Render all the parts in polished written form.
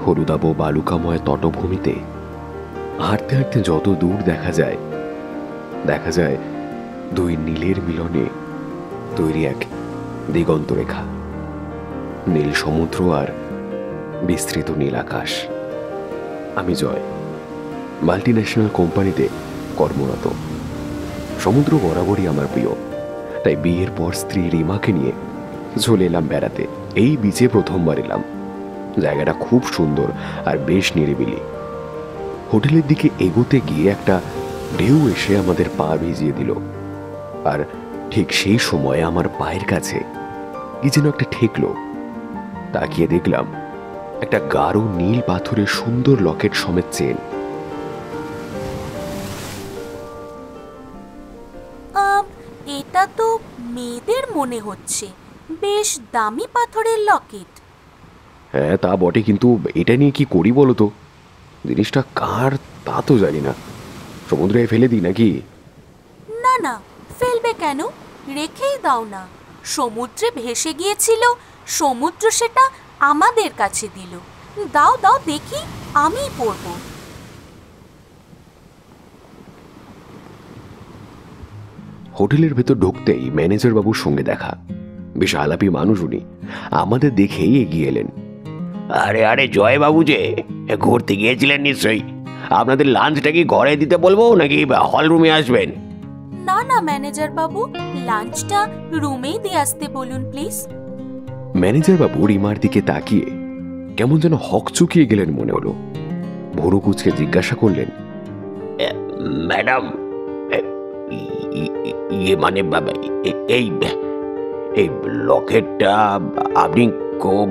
হলুদাব বালুকাময় তটভূমিতে হাঁটতে হাঁটতে যত দূর দেখা যায় দুই নীলের মিলনে তৈরি এক দিগন্ত রেখা, নীল সমুদ্র আর বিস্তৃত নীল আকাশ। আমি জয়, মাল্টিন্যাশনাল কোম্পানিতে কর্মরত। সমুদ্র বরাবরই আমার প্রিয়, তাই বিয়ের পর স্ত্রী রিমাকে নিয়ে চলে এলাম বেড়াতে। এই বিচে প্রথমবার এলাম। জায়গাটা খুব সুন্দর আর বেশ নিরিবিলি। হোটেলের দিকে এগোতে গিয়ে একটা ঢেউ এসে আমাদের পা ভিজিয়ে দিল, আর ঠিক সেই সময় আমার পায়ের কাছে কি যেন একটা ঠেকলো। তাকিয়ে দেখলাম একটা গাঢ় নীল পাথরের সুন্দর লকেট সমেত চেন। এটা তো মেয়েদের মনে হচ্ছে, বেশ দামি পাথরের লকেট। হ্যাঁ তা বটে, কিন্তু এটা নিয়ে কি করি বলো তো? জিনিসটা কার তা তো জানি না। সমুদ্রে ফেলে দিই নাকি? না না, ফেলবে কেন? রেখেই দাও না। সমুদ্রে ভেসে গিয়েছিল, সমুদ্র সেটা আমাদের কাছে দিল। দাও দাও দেখি, আমিই পরবো। হোটেলের ভেতর ঢুকতেই ম্যানেজার বাবুর সঙ্গে দেখা। বেশ আলাপি মানুষ উনি। আমাদের দেখেই এগিয়ে এলেন। আরে আরে জয় বাবু, যে ঘুরতে গিয়েছিলেন নিশ্চয়ই। আপনাদের লাঞ্চটা কি ঘরে দিতে বলবো নাকি হল রুমে আসবেন? না না ম্যানেজার বাবু, লাঞ্চটা রুমেই দিয়ে আসতে বলুন প্লিজ। ম্যানেজার বাবু রিমার দিকে তাকিয়ে কেমন যেন হকচকিয়ে গেলেন মনে হলো। ভুরু কুঁচকে জিজ্ঞাসা করলেন, ম্যাডাম, ইয়ে মানে এই এই লকেটটা আপনি খুব...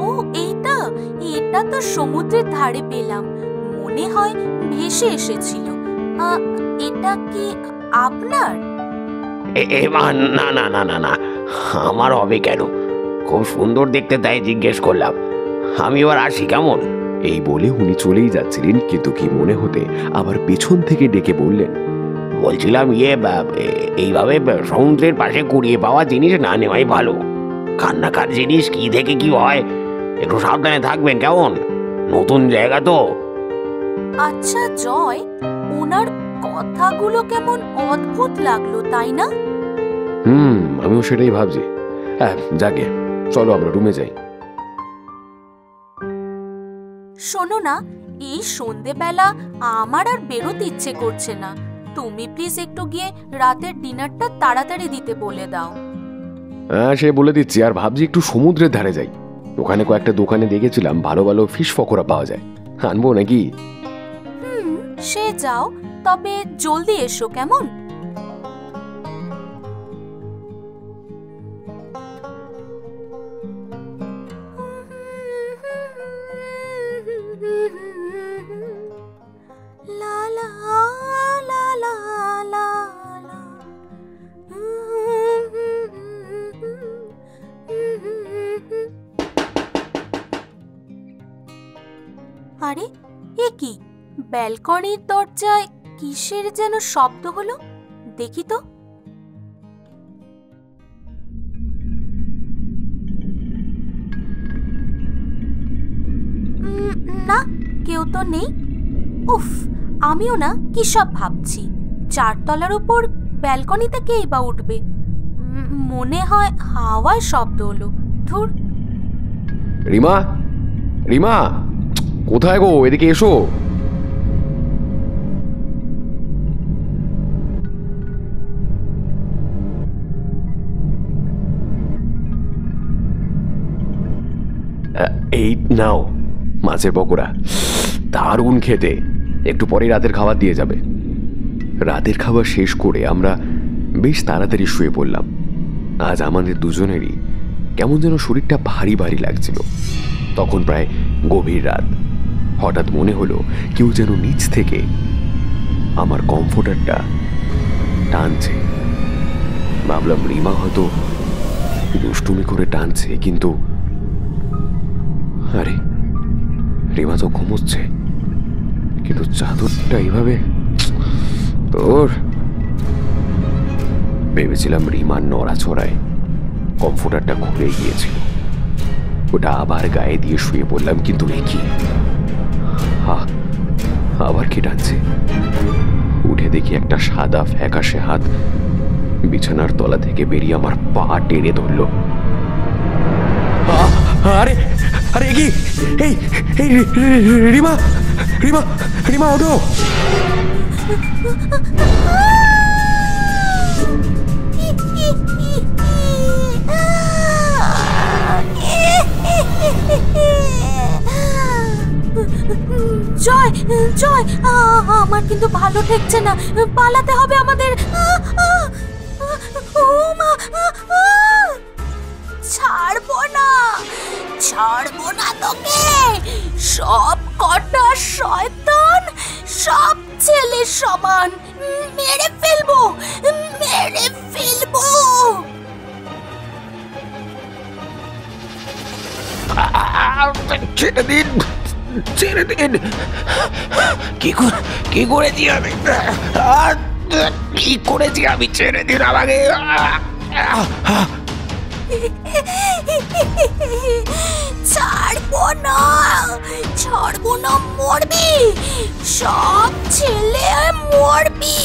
ও এইটা এটা তো সমুদ্রের ধারে পেলাম, মনে হয় ভেসে এসেছিল। এটা কি আপনার? না না না না না, আমার হবে কেন? খুব সুন্দর দেখতে, তাই জিজ্ঞেস করলাম। আমি এবার আসি কেমন? এই বলে উনি চলেই যাচ্ছিলেন, কিন্তু কি মনে হতে আবার পেছন থেকে ডেকে বললেন, বলছিলাম এইভাবে সমুদ্রের পাশে কুড়িয়ে পাওয়া জিনিস না নেওয়াই ভালো। কান্নাকার জিনিস কি থেকে কি হয়, একটু সাবধানে থাকবেন কেমন? নতুন জায়গা তো। আচ্ছা জয়, ওনার কথাগুলো কেমন অদ্ভুত লাগলো, তাই না? আমিও সেটাই ভাবছি। যাকে চলো আমরা রুমে যাই। শোনো না, এই সন্ধেবেলা আমার আর বেরোতে ইচ্ছে করছে না। তুমি প্লিজ একটু গিয়ে রাতের ডিনারটা তাড়াতাড়ি দিতে বলে দাও। হ্যাঁ সে বলে দিচ্ছি। আর ভাবছি একটু সমুদ্রের ধারে যাই। ওখানে কয়েকটা দোকানে দেখেছিলাম ভালো ভালো ফিশ পকোড়া পাওয়া যায়, আনবো নাকি? সে যাও, তবে জলদি এসো কেমন? লা লা লা লা লা লা। আরে এ কি, ব্যালকনির দরজায় কিসের যেন শব্দ হলো, দেখি তো। না, কেউ তো নেই। উফ, আমিও না কি সব ভাবছি। 4 তলার উপর ব্যালকনিতে কেই বা উঠবে? মনে হয় হাওয়ার শব্দ হলো। ধুর। রিমা, রিমা কোথায় গো? এদিকে এসো। এই নাও মাছের পকোড়া, দারুণ খেতে। একটু পরে রাতের খাবার দিয়ে যাবে। রাতের খাবার শেষ করে আমরা বেশ তাড়াতাড়ি শুয়ে পড়লাম। আজ আমাদের দুজনেরই কেমন যেন শরীরটা ভারী ভারী লাগছিল। তখন প্রায় গভীর রাত। হঠাৎ মনে হলো কেউ যেন নিচ থেকে আমার কমফোর্টারটা টানছে। ভাবলাম রিমা হয়তো দুষ্টুমি করে টানছে, কিন্তু আরে রিমা তো ঘুমোচ্ছে, কিন্তু চাদরটা এইভাবে... তোর ভেবেছিলাম রিমার নড়াচড়ায় কমফোর্টারটা খুলে গিয়েছিল। ওটা আবার গায়ে দিয়ে শুয়ে পড়লাম, কিন্তু এ কি, আবার কে টানছে? উঠে দেখি একটা সাদা ফ্যাকাশে হাত বিছানার তলা থেকে বেরিয়ে আমার পা টেনে ধরলো। আরে আরে কি, এই এই রিমা, রিমা, রিমা ওঠো! জয়, জয়, আমার কিন্তু ভালো ঠেকছে না, পালাতে হবে আমাদের। ও মা, ছাড়বো না, ছাড়বো না তোকে। সব কটা শয়তান সব ছেলে সমান, মেরে ফেলবো, মেরে ফেলবো। ছেড়ে দিন, ছেড়ে দিন। কি করেছি আমি? কি করেছি আমি? ছেড়ে দিন আমাকে। ছাড়বো না, ছাড়বো না, মরবি, সব ছেলে মরবি।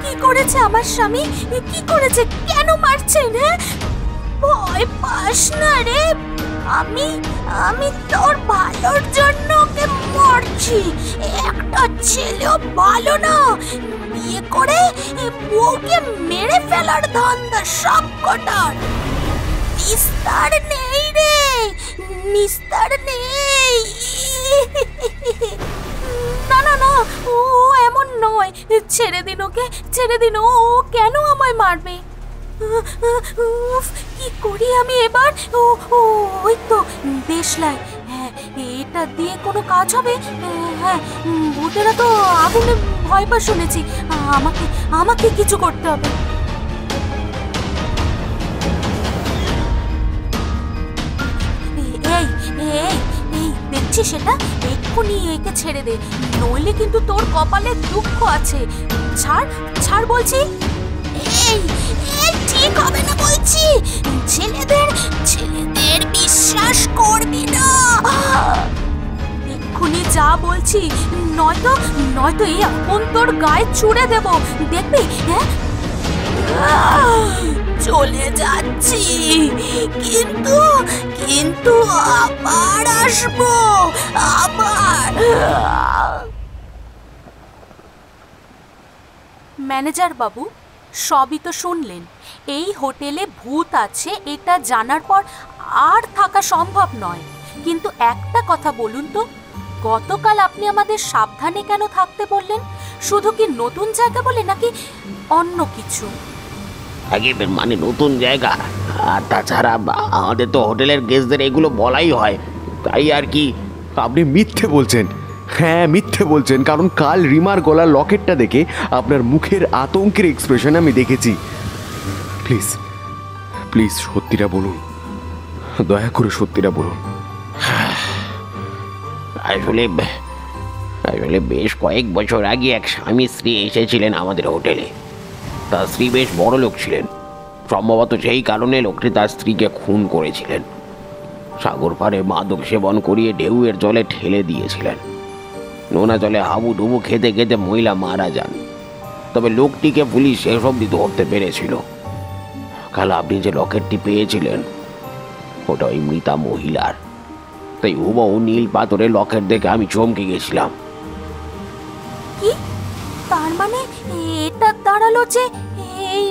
কি করেছে আমার স্বামী? কি করেছে? কেন মারছেন? হ্যাঁ, ভয় পাস না রে, আমি আমি তোর ভালোর জন্য ওকে মারছি। একটা ছেলেও ভালো না, বিয়ে করে বউকে মেরে ফেলার ধান্দা সব কটার। নিস্তার নেই রে, নিস্তার নেই। না না না, ও এমন নয়, ছেড়ে দিন ওকে, ছেড়ে দিন। ও কেন আমায় মারবে? কি করি আমি এবার? ওই তো দেশলাই, হ্যাঁ, এটা দিয়ে কোনো কাজ হবে? হ্যাঁ, ভূতেরা তো আগুনে ভয় পা শুনেছি, আমাকে আমাকে কিছু করতে হবে। এই এই এই দেখছি সেটা, এক্ষুনি একে ছেড়ে দে, নইলে কিন্তু তোর কপালে দুঃখ আছে। ছাড়, ছাড় বলছি। এই এই ঠিক হবে না বলছি, ছেলেদের ছেলেদের বিশ্বাস করবি না। এক্ষুনি যা বলছি, নয়তো নয়তো এই এখন তোর গায়ে ছুঁড়ে দেব, দেখবি? হ্যাঁ, চলে যাচ্ছি, কিন্তু কিন্তু আবার আসবো, আবার। ম্যানেজার বাবু, সবই তো শুনলেন। এই হোটেলে ভূত আছে এটা জানার পর আর থাকা সম্ভব নয়, কিন্তু একটা কথা বলুন তো, গতকাল আপনি আমাদের সাবধানে কেন থাকতে বললেন? শুধু কি নতুন জায়গা বলে, নাকি অন্য কিছু? মানে নতুন জায়গা, আর তাছাড়া আমাদের তো হোটেলের গেস্টদের এগুলো বলাই হয়, তাই আর কি। আপনি মিথ্যে বলছেন, হ্যাঁ মিথ্যে বলছেন, কারণ কাল রিমার গলার লকেটটা দেখে আপনার মুখের আতঙ্কের এক্সপ্রেশন আমি দেখেছি। প্লিজ প্লিজ সত্যিটা বলুন, দয়া করে সত্যিটা বলুন। আসলে আসলে বেশ কয়েক বছর আগে এক স্বামী স্ত্রী এসেছিলেন আমাদের হোটেলে। তার স্ত্রী বেশ বড় লোক ছিলেন, সম্ভবত সেই কারণে লোকটি তার স্ত্রীকে খুন করেছিলেন। সাগর পাড়ে মাদক সেবন করিয়ে ঢেউয়ের জলে ঠেলে দিয়েছিলেন। নোনা জলে হাবুডুবু খেতে খেতে মহিলা মারা যান, তবে লোকটিকে পুলিশ শেষ অবধি ধরতে পেরেছিল। কাল আপনি যে লকেটটি পেয়েছিলেন ওটা ওই মৃতা মহিলার, তাই হুবহু নীল পাথরের লকেট দেখে আমি চমকে গেছিলাম। কি, তার মানে এটা দাঁড়ালো যে এই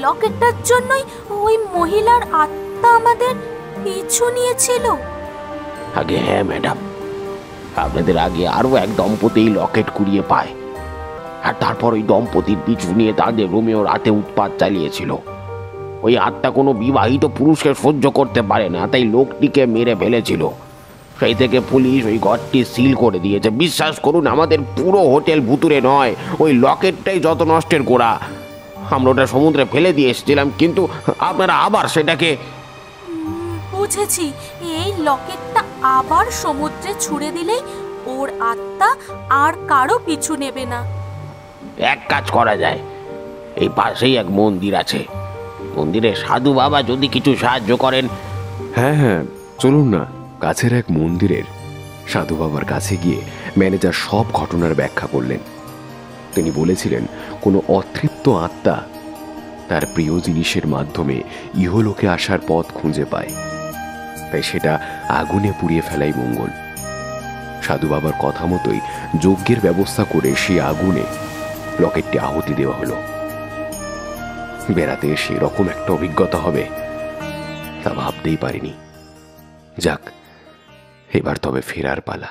লকেটটার জন্যই ওই মহিলার আত্মা আমাদের পিছু নিয়েছিল? আগে হ্যাঁ ম্যাডাম, আপনাদের আগে আরো এক দম্পতি লকেট কুড়িয়ে পায়, আর তারপর ওই দম্পতির পিছু নিয়ে তাদের রোমেও রাতে উৎপাত চালিয়েছিল। ওই আত্মা কোনো বিবাহিত পুরুষকে সহ্য করতে পারে না, তাই লোকটিকে মেরে ফেলেছিল। সেই থেকে পুলিশ ওই ঘরটি সিল করে দিয়েছে। বিশ্বাস করুন, আমাদের পুরো হোটেল ভুতুরে নয়, ওই লকেটটাই যত নষ্টের গোড়া। আমরা ওটা সমুদ্রে ফেলে দিয়ে এসেছিলাম, কিন্তু আপনারা আবার সেটাকে। বুঝেছি, এই লকেটটা আবার সমুদ্রে ছুঁড়ে দিলেই ওর আত্মা আর কারো পিছু নেবে না। এক কাজ করা যায়, এই পাশেই এক মন্দির আছে, মন্দিরে সাধু বাবা যদি কিছু সাহায্য করেন। হ্যাঁ হ্যাঁ, চলুন না কাছের এক মন্দিরের সাধু বাবার কাছে গিয়ে ম্যানেজার সব ঘটনার ব্যাখ্যা করলেন। তিনি বলেছিলেন কোনো অতৃপ্ত আত্মা তার প্রিয় জিনিসের মাধ্যমে ইহলোকে আসার পথ খুঁজে পায়, তাই সেটা আগুনে পুড়িয়ে ফেলাই মঙ্গল। সাধু বাবার কথা মতোই যজ্ঞের ব্যবস্থা করে সেই আগুনে লকেটটি আহুতি দেওয়া হলো। বেড়াতে এসে এরকম একটা অভিজ্ঞতা হবে তা ভাবতেই পারিনি। যাক, এবার তবে ফেরার পালা।